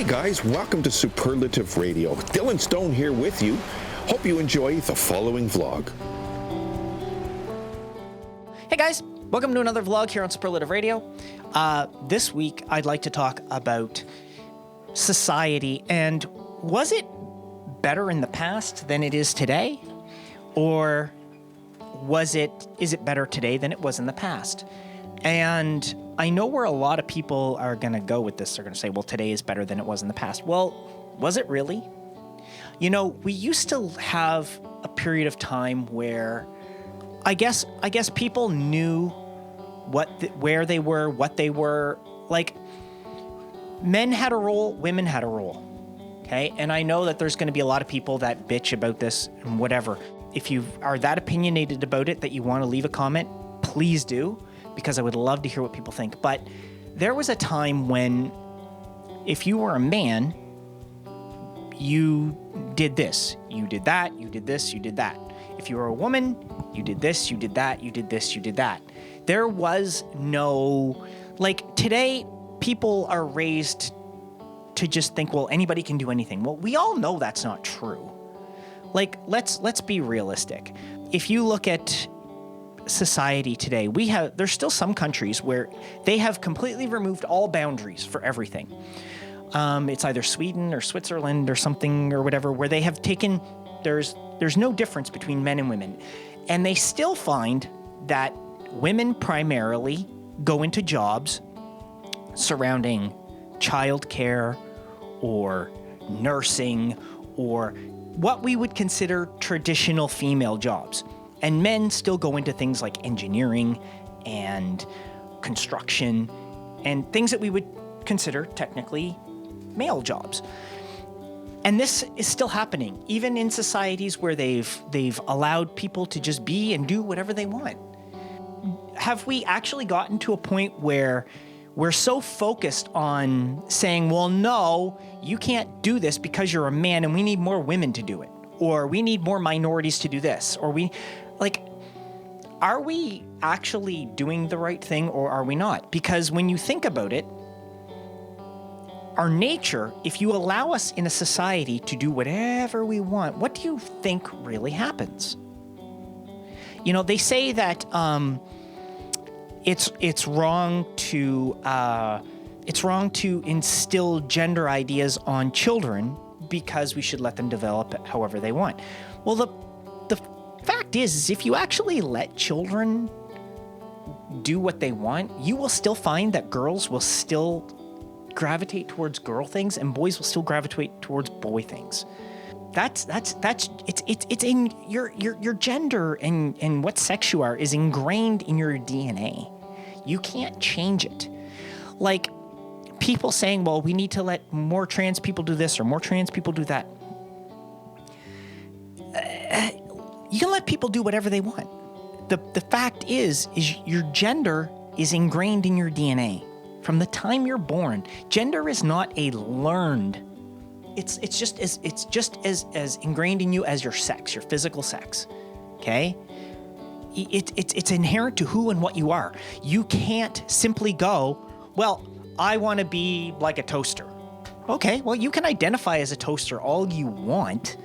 Hey guys, welcome to Superlative Radio. Dylan Stone here with you. Hope you enjoy the following vlog. Hey guys, welcome to another vlog here on Superlative Radio. This week I'd like to talk about society and was it better in the past than it is today? Or is it better today than it was in the past? And I know where a lot of people are going to go with this. They're going to say, well, today is better than it was in the past. Well, was it really? You know, we used to have a period of time where I guess people knew where they were, what they were. Like, men had a role, women had a role. Okay? And I know that there's going to be a lot of people that bitch about this and whatever. If you are that opinionated about it that you want to leave a comment, please do, because I would love to hear what people think. But there was a time when if you were a man, you did this, you did that, you did this, you did that. If you were a woman, you did this, you did that, you did this, you did that. There was no, like, today people are raised to just think, well, anybody can do anything. Well, we all know that's not true. Like, let's be realistic. If you look at society today, there's still some countries where they have completely removed all boundaries for everything. It's either Sweden or Switzerland or something or whatever, where they have taken, there's no difference between men and women. And they still find that women primarily go into jobs surrounding childcare or nursing or what we would consider traditional female jobs. And men still go into things like engineering and construction and things that we would consider technically male jobs. And this is still happening, even in societies where they've allowed people to just be and do whatever they want. Have we actually gotten to a point where we're so focused on saying, well, no, you can't do this because you're a man and we need more women to do it, or we need more minorities to do this, or are we actually doing the right thing or are we not? Because when you think about it, our nature, if you allow us in a society to do whatever we want, what do you think really happens? You know, they say that it's wrong to instill gender ideas on children because we should let them develop however they want. Well, the fact is if you actually let children do what they want, you will still find that girls will still gravitate towards girl things and boys will still gravitate towards boy things. It's in your gender and what sex you are is ingrained in your DNA. You can't change it. Like people saying, well, we need to let more trans people do this or more trans people do that. You can let people do whatever they want. The fact is your gender is ingrained in your DNA. From the time you're born, gender is not a learned. It's just as ingrained in you as your sex, your physical sex. Okay? It's inherent to who and what you are. You can't simply go, well, I want to be like a toaster. Okay, well, you can identify as a toaster all you want,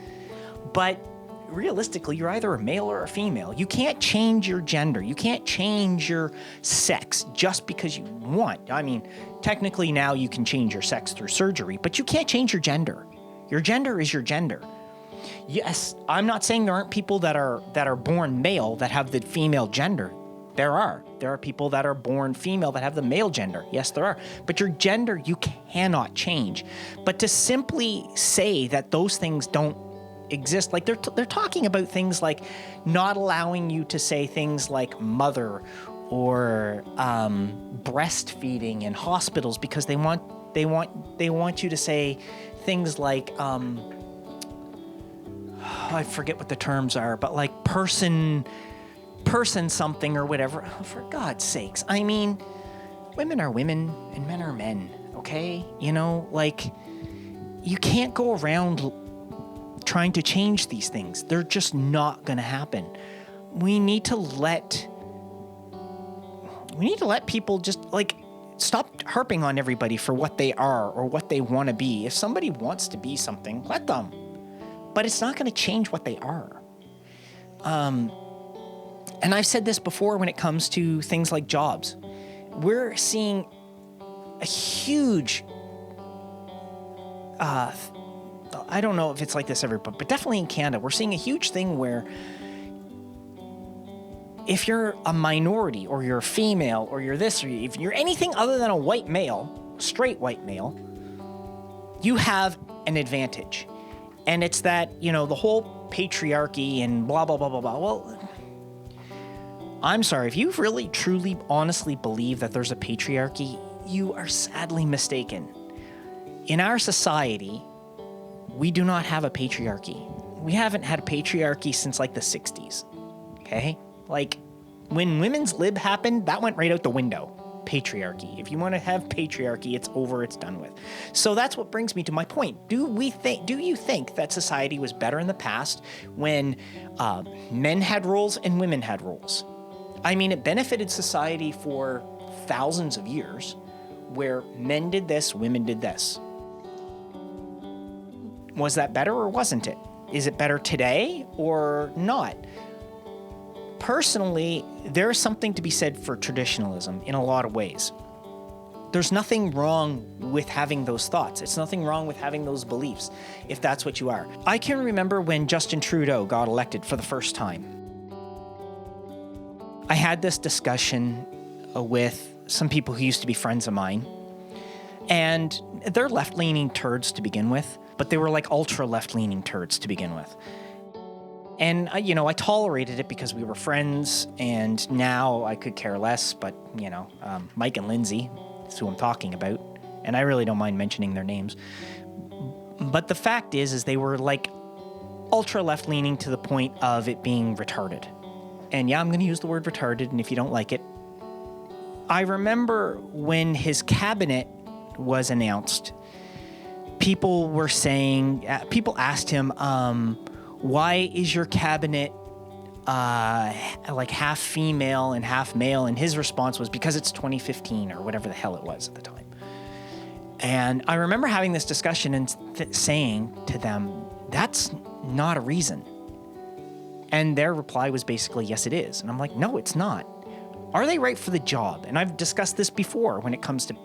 but realistically, you're either a male or a female. You can't change your gender. You can't change your sex just because you want. I mean, technically now you can change your sex through surgery, but you can't change your gender. Your gender is your gender. Yes, I'm not saying there aren't people that are born male that have the female gender. There are people that are born female that have the male gender. Yes, there are. But your gender, you cannot change. But to simply say that those things don't exist, like they're talking about things like not allowing you to say things like mother or breastfeeding in hospitals because they want you to say things like I forget what the terms are, but like person something or whatever. Oh, for God's sakes. I mean, women are women and men are men, okay? You know, like you can't go around trying to change these things. They're just not going to happen. We need to let people just like Stop harping on everybody for what they are or what they want to be. If somebody wants to be something, let them. But it's not going to change what they are. And I've said this before when it comes to things like jobs. We're seeing a huge, I don't know if it's like this everywhere, but definitely in Canada, we're seeing a huge thing where if you're a minority or you're a female or you're this, or if you're anything other than a white male, straight white male, you have an advantage. And it's that, the whole patriarchy and blah, blah, blah, blah, blah. Well, I'm sorry. If you really, truly, honestly believe that there's a patriarchy, you are sadly mistaken. In our society, we do not have a patriarchy. We haven't had a patriarchy since like the 60s. Okay? Like, when women's lib happened, that went right out the window. Patriarchy. If you want to have patriarchy, it's over, it's done with. So that's what brings me to my point. Do you think that society was better in the past when men had roles and women had roles? I mean, it benefited society for thousands of years where men did this, women did this. Was that better or wasn't it? Is it better today or not? Personally, there's something to be said for traditionalism in a lot of ways. There's nothing wrong with having those thoughts. It's nothing wrong with having those beliefs, if that's what you are. I can remember when Justin Trudeau got elected for the first time. I had this discussion with some people who used to be friends of mine, and they're left-leaning turds to begin with, but they were like ultra left-leaning turds to begin with. And, I tolerated it because we were friends, and now I could care less, but, Mike and Lindsay is who I'm talking about, and I really don't mind mentioning their names. But the fact is they were, like, ultra left-leaning to the point of it being retarded. And, yeah, I'm going to use the word retarded, and if you don't like it. I remember when his cabinet was announced, people asked him, why is your cabinet like half female and half male? And his response was because it's 2015 or whatever the hell it was at the time. And I remember having this discussion and saying to them, that's not a reason. And their reply was basically, yes, it is. And I'm like, no, it's not. Are they right for the job? And I've discussed this before when it comes to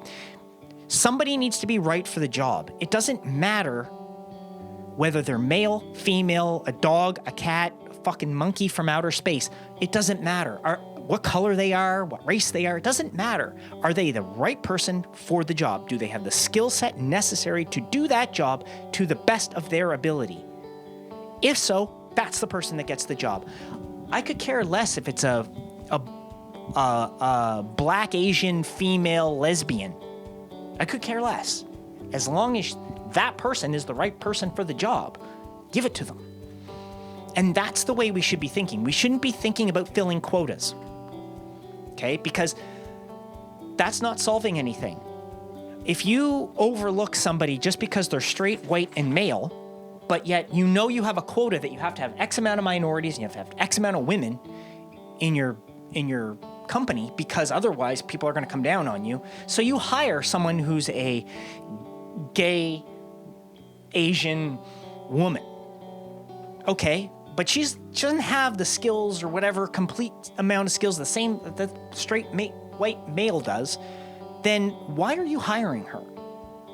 somebody needs to be right for the job. It doesn't matter whether they're male, female, a dog, a cat, a fucking monkey from outer space. It doesn't matter. What color they are, what race they are, it doesn't matter. Are they the right person for the job? Do they have the skill set necessary to do that job to the best of their ability? If so, that's the person that gets the job. I could care less if it's a black, Asian, female, lesbian. I could care less. As long as that person is the right person for the job, give it to them. And that's the way we should be thinking. We shouldn't be thinking about filling quotas, okay? Because that's not solving anything. If you overlook somebody just because they're straight, white, and male, but yet you have a quota that you have to have X amount of minorities and you have to have X amount of women in your company, because otherwise people are going to come down on you. So you hire someone who's a gay Asian woman. Okay, but she doesn't have the skills or whatever complete amount of skills the same that the straight white male does. Then why are you hiring her?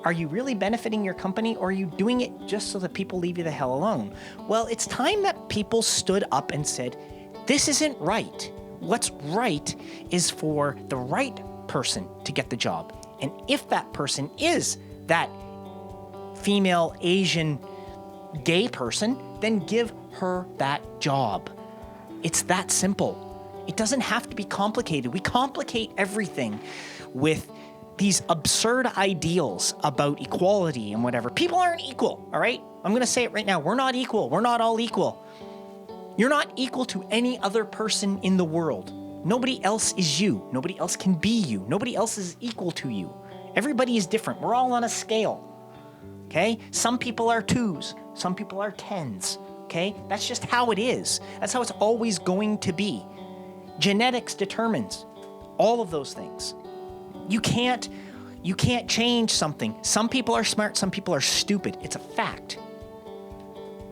Are you really benefiting your company, or are you doing it just so that people leave you the hell alone? Well, it's time that people stood up and said, this isn't right. What's right is for the right person to get the job. And if that person is that female, Asian, gay person, then give her that job. It's that simple. It doesn't have to be complicated. We complicate everything with these absurd ideals about equality and whatever. People aren't equal, all right? I'm going to say it right now. We're not equal. We're not all equal. You're not equal to any other person in the world. Nobody else is you. Nobody else can be you. Nobody else is equal to you. Everybody is different. We're all on a scale, okay? Some people are 2s. Some people are 10s, okay? That's just how it is. That's how it's always going to be. Genetics determines all of those things. You can't change something. Some people are smart, some people are stupid. It's a fact.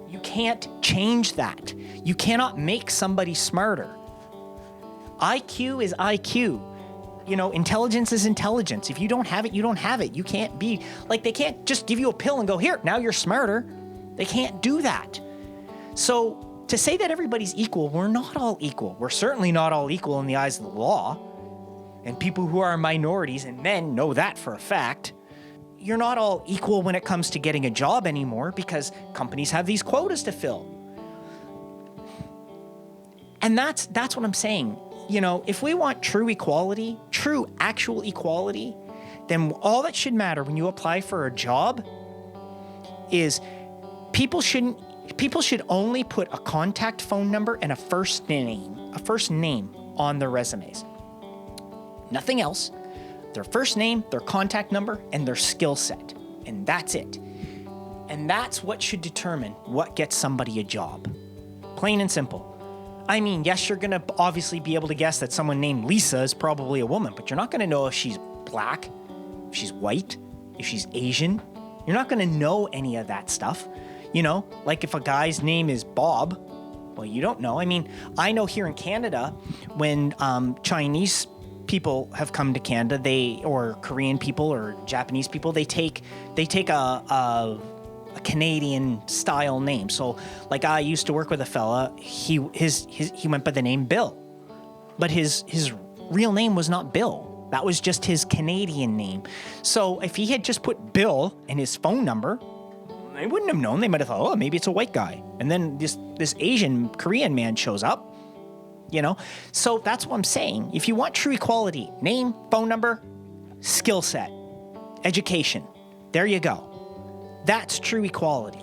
You can't change that. You cannot make somebody smarter. IQ is IQ. Intelligence is intelligence. If you don't have it, you don't have it. You can't be, they can't just give you a pill and go, here, now you're smarter. They can't do that. So to say that everybody's equal, we're not all equal. We're certainly not all equal in the eyes of the law. And people who are minorities and men know that for a fact. You're not all equal when it comes to getting a job anymore because companies have these quotas to fill. And that's what I'm saying. If we want true equality, true actual equality, then all that should matter when you apply for a job is people should only put a contact phone number and a first name on their resumes. Nothing else. Their first name, their contact number, and their skill set. And that's it. And that's what should determine what gets somebody a job. Plain and simple. I mean, yes, you're going to obviously be able to guess that someone named Lisa is probably a woman, but you're not going to know if she's black, if she's white, if she's Asian. You're not going to know any of that stuff. Like if a guy's name is Bob, well, you don't know. I mean, I know here in Canada, when Chinese people have come to Canada, or Korean people or Japanese people, they take a Canadian style name. So like I used to work with a fella, he went by the name Bill, but his real name was not Bill. That was just his Canadian name. So if he had just put Bill and his phone number, they wouldn't have known. They might have thought, oh, maybe it's a white guy. And then this Asian Korean man shows up. So that's what I'm saying. If you want true equality, name, phone number, skill set, education, there you go. That's true equality.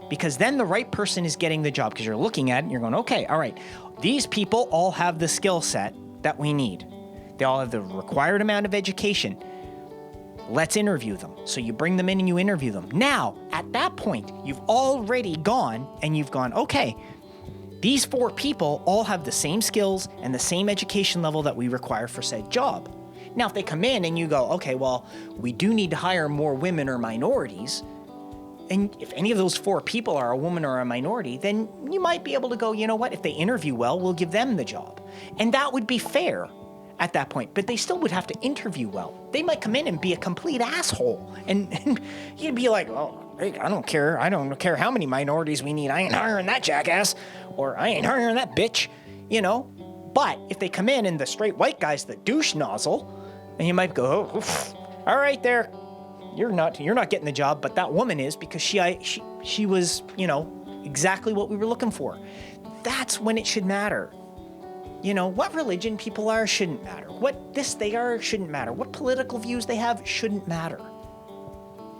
Because then the right person is getting the job, because you're looking at it and you're going, okay, all right, these people all have the skill set that we need. They all have the required amount of education. Let's interview them. So you bring them in and you interview them. Now, at that point, you've already gone and you've gone, okay, these 4 people all have the same skills and the same education level that we require for said job. Now, if they come in and you go, okay, well, we do need to hire more women or minorities, and if any of those 4 people are a woman or a minority, then you might be able to go, you know what, if they interview well, we'll give them the job. And that would be fair at that point, but they still would have to interview well. They might come in and be a complete asshole, and you'd be like, well, hey, I don't care how many minorities we need. I ain't hiring that jackass, or I ain't hiring that bitch, But if they come in and the straight white guy's the douche nozzle, and you might go, oh, oof, all right there, you're not getting the job, but that woman is, because she was, exactly what we were looking for. That's when it should matter. What religion people are shouldn't matter. What they are shouldn't matter. What political views they have shouldn't matter.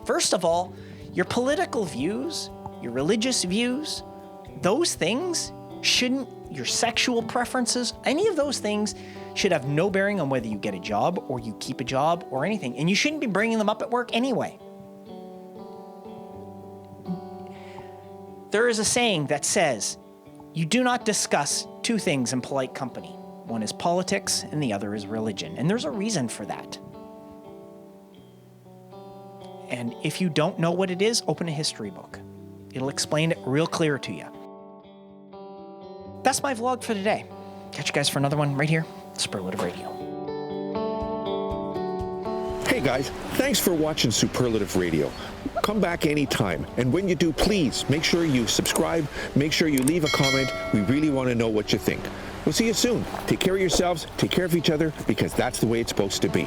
First of all, your political views, your religious views, those things your sexual preferences, any of those things should have no bearing on whether you get a job or you keep a job or anything. And you shouldn't be bringing them up at work anyway. There is a saying that says, you do not discuss 2 things in polite company. One is politics and the other is religion. And there's a reason for that. And if you don't know what it is, open a history book. It'll explain it real clear to you. That's my vlog for today. Catch you guys for another one right here, Superlative Radio. Hey guys, thanks for watching Superlative Radio. Come back anytime, and when you do, please make sure you subscribe, make sure you leave a comment. We really want to know what you think. We'll see you soon. Take care of yourselves, take care of each other, because that's the way it's supposed to be.